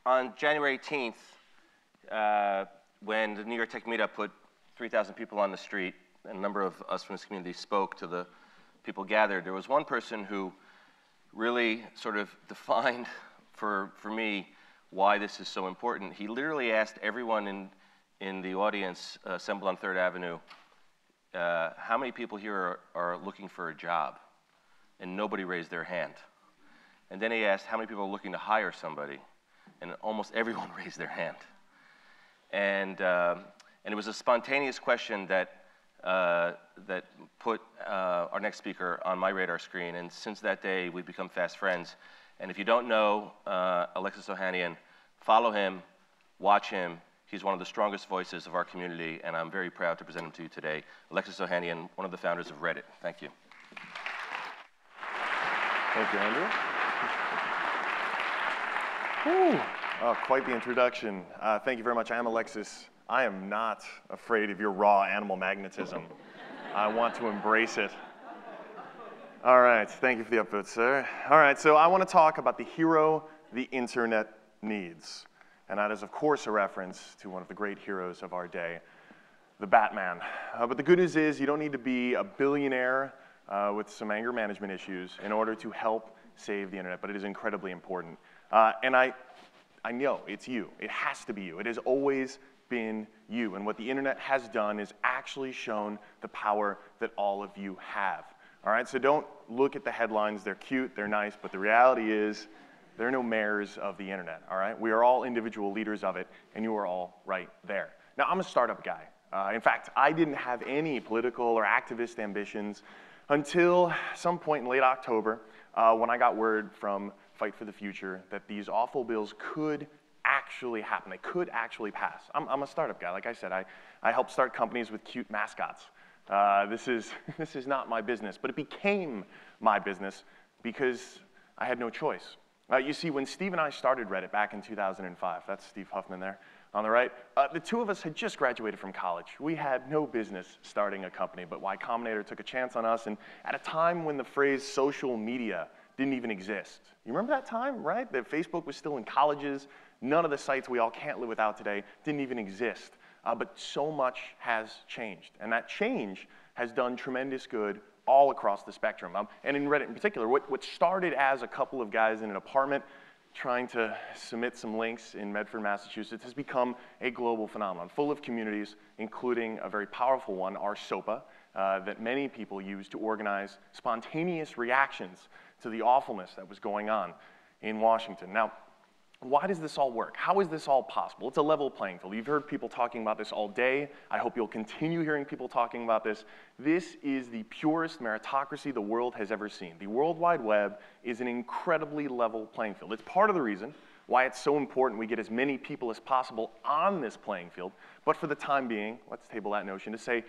on January 18th, when the New York Tech Meetup put 3,000 people on the street, and a number of us from this community spoke to the people gathered, there was one person who really sort of defined for me why this is so important. He literally asked everyone in the audience assembled on 3rd Avenue, how many people here are looking for a job? And nobody raised their hand. And then he asked how many people are looking to hire somebody, and almost everyone raised their hand. And it was a spontaneous question that put our next speaker on my radar screen, and since that day, we've become fast friends. And if you don't know Alexis Ohanian, follow him, watch him. He's one of the strongest voices of our community, and I'm very proud to present him to you today. Alexis Ohanian, one of the founders of Reddit. Thank you. Thank you, Andrew. Whew. Oh, quite the introduction. Thank you very much. I am Alexis. I am not afraid of your raw animal magnetism. I want to embrace it. All right, thank you for the upvote, sir. All right, so I want to talk about the hero the internet needs. And that is, of course, a reference to one of the great heroes of our day, the Batman. But the good news is you don't need to be a billionaire with some anger management issues in order to help save the internet, but it is incredibly important. And I know it's you. It has to be you. It has always been you. And what the internet has done is actually shown the power that all of you have. All right, so don't look at the headlines. They're cute, they're nice, but the reality is there are no mayors of the internet, all right? We are all individual leaders of it, and you are all right there. Now, I'm a startup guy. In fact, I didn't have any political or activist ambitions until some point in late October when I got word from Fight for the Future that these awful bills could actually happen. They could actually pass. I'm a startup guy. Like I said, I help start companies with cute mascots. This is not my business, but it became my business because I had no choice. You see, when Steve and I started Reddit back in 2005, that's Steve Huffman there on the right, the two of us had just graduated from college. We had no business starting a company, but Y Combinator took a chance on us, and at a time when the phrase social media didn't even exist. You remember that time, right? That Facebook was still in colleges. None of the sites we all can't live without today didn't even exist. But so much has changed, and that change has done tremendous good all across the spectrum. And in Reddit in particular, what started as a couple of guys in an apartment trying to submit some links in Medford, Massachusetts, has become a global phenomenon, full of communities, including a very powerful one, our SOPA, that many people use to organize spontaneous reactions to the awfulness that was going on in Washington. Now, why does this all work? How is this all possible? It's a level playing field. You've heard people talking about this all day. I hope you'll continue hearing people talking about this. This is the purest meritocracy the world has ever seen. The World Wide Web is an incredibly level playing field. It's part of the reason why it's so important we get as many people as possible on this playing field. But for the time being, let's table that notion to say,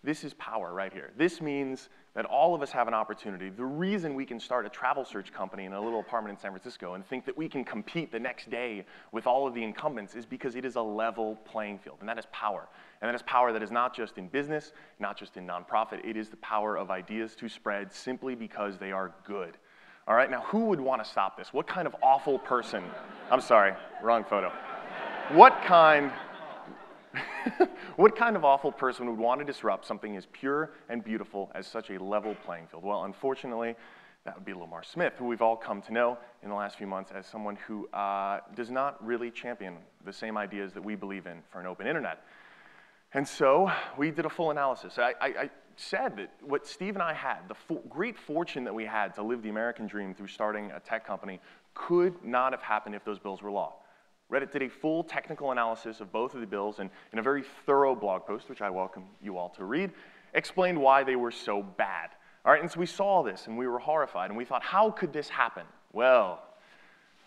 this is power right here. This means that all of us have an opportunity. The reason we can start a travel search company in a little apartment in San Francisco and think that we can compete the next day with all of the incumbents is because it is a level playing field, and that is power. And that is power that is not just in business, not just in nonprofit. It is the power of ideas to spread simply because they are good. All right, now who would want to stop this? What kind of awful person? I'm sorry, wrong photo. What kind of awful person would want to disrupt something as pure and beautiful as such a level playing field? Well, unfortunately, that would be Lamar Smith, who we've all come to know in the last few months as someone who does not really champion the same ideas that we believe in for an open internet. And so we did a full analysis. I said that what Steve and I had, the great fortune that we had to live the American dream through starting a tech company, could not have happened if those bills were law. Reddit did a full technical analysis of both of the bills and in a very thorough blog post, which I welcome you all to read, explained why they were so bad. All right, and so we saw this and we were horrified and we thought, how could this happen? Well,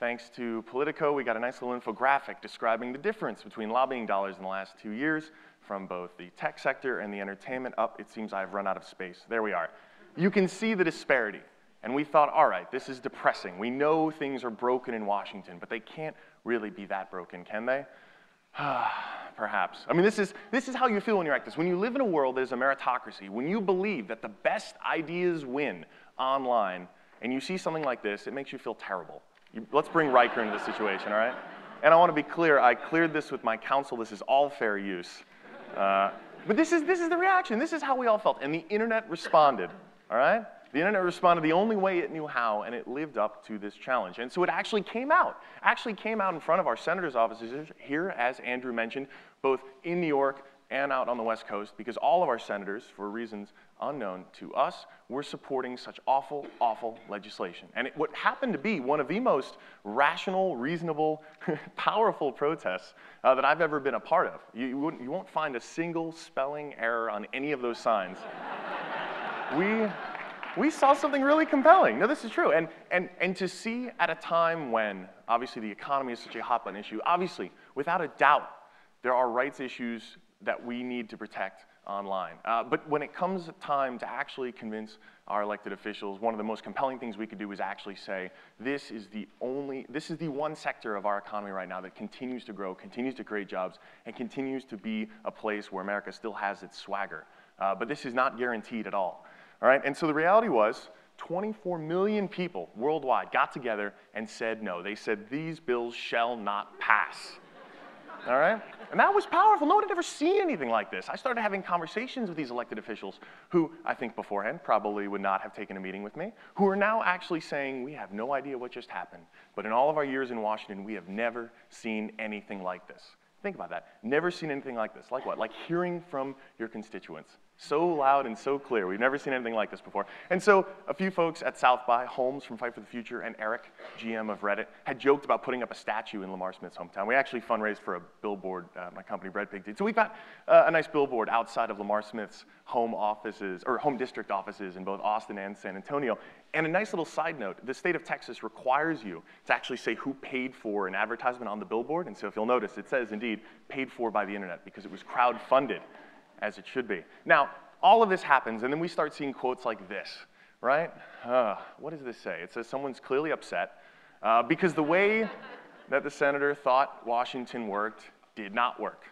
thanks to Politico, we got a nice little infographic describing the difference between lobbying dollars in the last 2 years from both the tech sector and the entertainment. It seems I've run out of space. There we are. You can see the disparity. And we thought, all right, this is depressing. We know things are broken in Washington, but they can't really be that broken, can they? Perhaps. I mean, this is how you feel when you're like this. When you live in a world that is a meritocracy, when you believe that the best ideas win online, and you see something like this, it makes you feel terrible. Let's bring Riker into the situation, all right? And I want to be clear, I cleared this with my counsel. This is all fair use. But this is the reaction. This is how we all felt. And the internet responded, all right? The internet responded the only way it knew how, and it lived up to this challenge. And so it actually came out in front of our senators' offices here, as Andrew mentioned, both in New York and out on the West Coast, because all of our senators, for reasons unknown to us, were supporting such awful, awful legislation. And what happened to be one of the most rational, reasonable, powerful protests that I've ever been a part of. You won't find a single spelling error on any of those signs. We saw something really compelling. No, this is true. And to see at a time when, obviously, the economy is such a hot-button issue, obviously, without a doubt, there are rights issues that we need to protect online. But when it comes time to actually convince our elected officials, one of the most compelling things we could do is actually say, this is the one sector of our economy right now that continues to grow, continues to create jobs, and continues to be a place where America still has its swagger. But this is not guaranteed at all. All right, and so the reality was 24 million people worldwide got together and said no. They said these bills shall not pass. All right? And that was powerful. No one had ever seen anything like this. I started having conversations with these elected officials who, I think beforehand, probably would not have taken a meeting with me, who are now actually saying, we have no idea what just happened, but in all of our years in Washington, we have never seen anything like this. Think about that. Never seen anything like this. Like what? Like hearing from your constituents. So loud and so clear. We've never seen anything like this before. And so a few folks at South by, Holmes from Fight for the Future and Eric, GM of Reddit, had joked about putting up a statue in Lamar Smith's hometown. We actually fundraised for a billboard my company Bread Pig did. So we've got a nice billboard outside of Lamar Smith's home offices, or home district offices in both Austin and San Antonio. And a nice little side note, the state of Texas requires you to actually say who paid for an advertisement on the billboard. And so if you'll notice, it says indeed paid for by the internet because it was crowdfunded, as it should be. Now, all of this happens, and then we start seeing quotes like this, right? What does this say? It says someone's clearly upset because the way that the senator thought Washington worked did not work,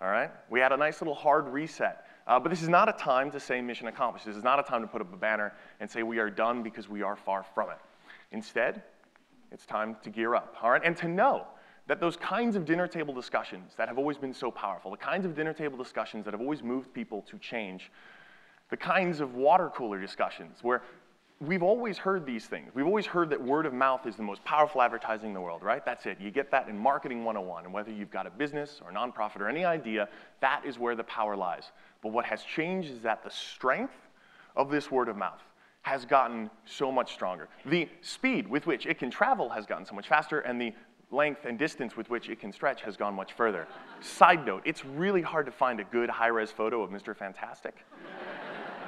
all right? We had a nice little hard reset. But this is not a time to say mission accomplished. This is not a time to put up a banner and say we are done because we are far from it. Instead, it's time to gear up, all right? And to know that those kinds of dinner table discussions that have always been so powerful, the kinds of dinner table discussions that have always moved people to change, the kinds of water cooler discussions where we've always heard these things. We've always heard that word of mouth is the most powerful advertising in the world, right? That's it. You get that in Marketing 101. And whether you've got a business or a nonprofit or any idea, that is where the power lies. But what has changed is that the strength of this word of mouth has gotten so much stronger. The speed with which it can travel has gotten so much faster, and the length and distance with which it can stretch has gone much further. Side note, it's really hard to find a good high-res photo of Mr. Fantastic.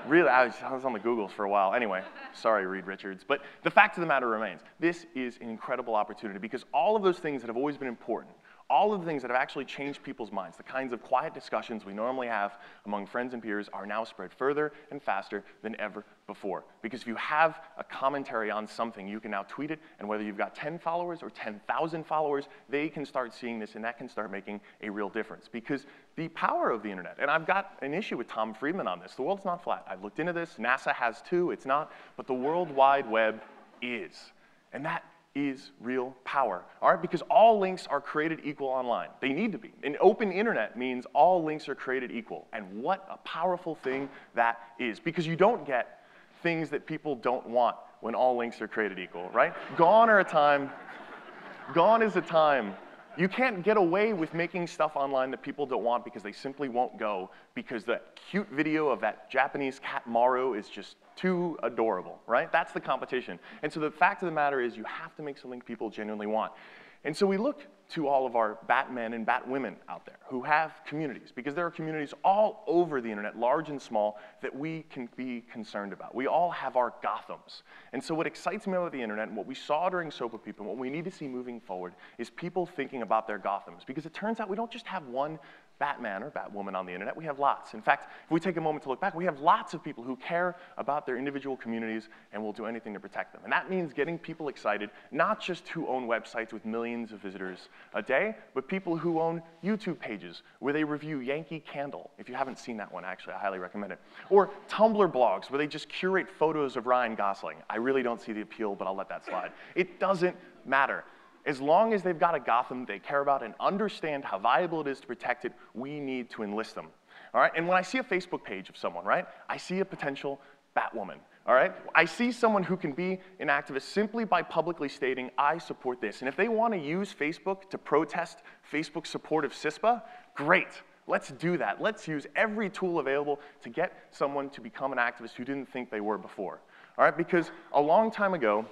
Really, I was on the Googles for a while. Anyway, sorry, Reed Richards. But the fact of the matter remains, this is an incredible opportunity because all of those things that have always been important, all of the things that have actually changed people's minds, the kinds of quiet discussions we normally have among friends and peers are now spread further and faster than ever before. Because if you have a commentary on something, you can now tweet it, and whether you've got 10 followers or 10,000 followers, they can start seeing this, and that can start making a real difference. Because the power of the internet, and I've got an issue with Tom Friedman on this. The world's not flat. I've looked into this. NASA has too. It's not. But the World Wide Web is. And that is real power, all right? Because all links are created equal online. They need to be. An open internet means all links are created equal. And what a powerful thing that is. Because you don't get things that people don't want when all links are created equal, right? Gone is a time. You can't get away with making stuff online that people don't want because they simply won't go because the cute video of that Japanese cat Maru is just too adorable, right? That's the competition. And so the fact of the matter is you have to make something people genuinely want. And so we look to all of our Batmen and Batwomen out there who have communities, because there are communities all over the internet, large and small, that we can be concerned about. We all have our Gothams. And so what excites me about the internet and what we saw during Sopa People, and what we need to see moving forward, is people thinking about their Gothams. Because it turns out we don't just have one Batman or Batwoman on the internet, we have lots. In fact, if we take a moment to look back, we have lots of people who care about their individual communities and will do anything to protect them. And that means getting people excited, not just who own websites with millions of visitors a day, but people who own YouTube pages where they review Yankee Candle. If you haven't seen that one, actually, I highly recommend it. Or Tumblr blogs where they just curate photos of Ryan Gosling. I really don't see the appeal, but I'll let that slide. It doesn't matter. as long as they've got a Gotham they care about and understand how valuable it is to protect it, we need to enlist them. All right? And when I see a Facebook page of someone, right, I see a potential Batwoman. All right? I see someone who can be an activist simply by publicly stating, I support this. And if they want to use Facebook to protest Facebook's support of CISPA, great. Let's do that. Let's use every tool available to get someone to become an activist who didn't think they were before. All right? Because a long time ago,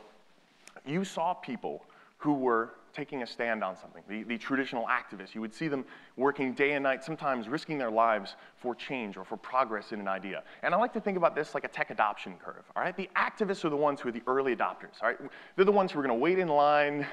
you saw people who were taking a stand on something, the traditional activists. You would see them working day and night, sometimes risking their lives for change or for progress in an idea. And I like to think about this like a tech adoption curve, all right? The activists are the ones who are the early adopters, all right? They're the ones who are gonna wait in line,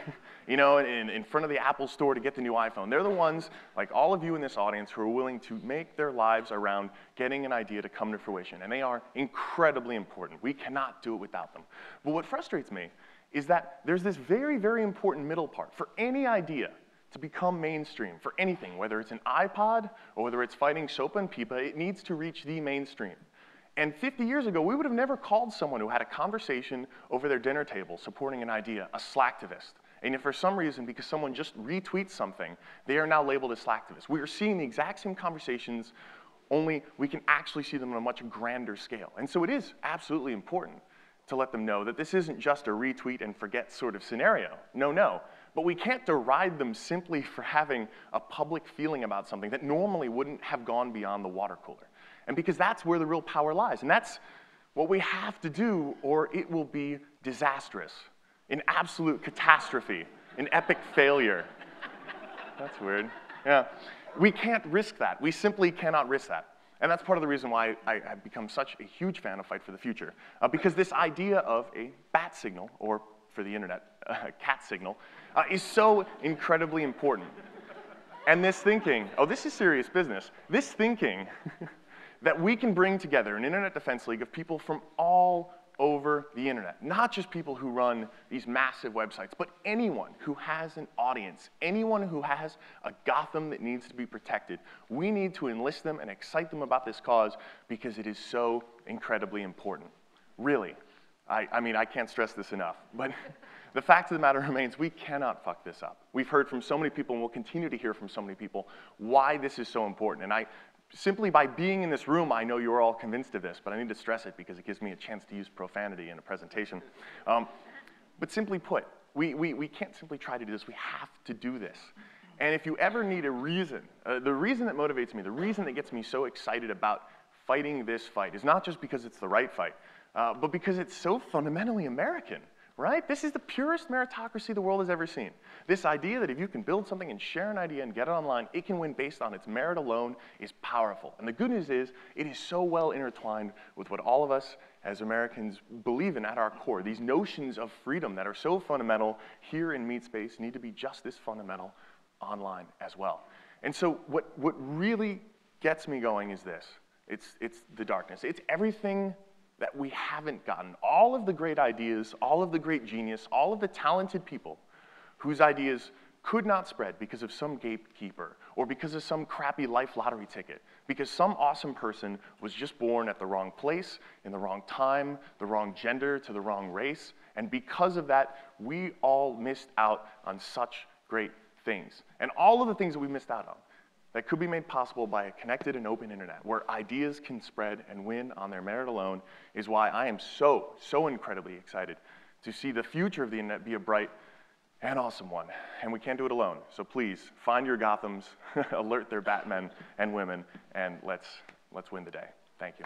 you know, in front of the Apple store to get the new iPhone. They're the ones, like all of you in this audience, who are willing to make their lives around getting an idea to come to fruition. And they are incredibly important. We cannot do it without them. But what frustrates me is that there's this very, very important middle part. For any idea to become mainstream, for anything, whether it's an iPod or whether it's fighting SOPA and PIPA, it needs to reach the mainstream. And 50 years ago, we would have never called someone who had a conversation over their dinner table supporting an idea a slacktivist. And if for some reason, because someone just retweets something, they are now labeled as slacktivists. We are seeing the exact same conversations, only we can actually see them on a much grander scale. And so it is absolutely important to let them know that this isn't just a retweet and forget sort of scenario. No, no. But we can't deride them simply for having a public feeling about something that normally wouldn't have gone beyond the water cooler. And because that's where the real power lies. And that's what we have to do, or it will be disastrous, an absolute catastrophe, an epic failure. That's weird. Yeah. We can't risk that. We simply cannot risk that. And that's part of the reason why I've become such a huge fan of Fight for the Future. Because this idea of a bat signal, or for the internet, a cat signal, is so incredibly important. And this thinking, oh, this is serious business, this thinking that we can bring together an Internet Defense League of people from all over the internet, not just people who run these massive websites, but anyone who has an audience, anyone who has a Gotham that needs to be protected. We need to enlist them and excite them about this cause because it is so incredibly important. Really, I mean, I can't stress this enough, but the fact of the matter remains, we cannot fuck this up. We've heard from so many people, and we'll continue to hear from so many people, why this is so important. And simply by being in this room, I know you're all convinced of this, but I need to stress it because it gives me a chance to use profanity in a presentation. But simply put, we can't simply try to do this. We have to do this. And if you ever need a reason, the reason that motivates me, the reason that gets me so excited about fighting this fight is not just because it's the right fight, but because it's so fundamentally American. Right? This is the purest meritocracy the world has ever seen. This idea that if you can build something and share an idea and get it online, it can win based on its merit alone is powerful. And the good news is, it is so well intertwined with what all of us as Americans believe in at our core. These notions of freedom that are so fundamental here in meat space need to be just as fundamental online as well. And so what really gets me going is this. It's the darkness. It's everything that we haven't gotten. All of the great ideas, all of the great genius, all of the talented people whose ideas could not spread because of some gatekeeper or because of some crappy life lottery ticket, because some awesome person was just born at the wrong place, in the wrong time, the wrong gender, to the wrong race, and because of that, we all missed out on such great things. And all of the things that we missed out on that could be made possible by a connected and open internet where ideas can spread and win on their merit alone is why I am so incredibly excited to see the future of the internet be a bright and awesome one. And we can't do it alone. So please, find your Gothams, alert their Batmen and women, and let's win the day. Thank you.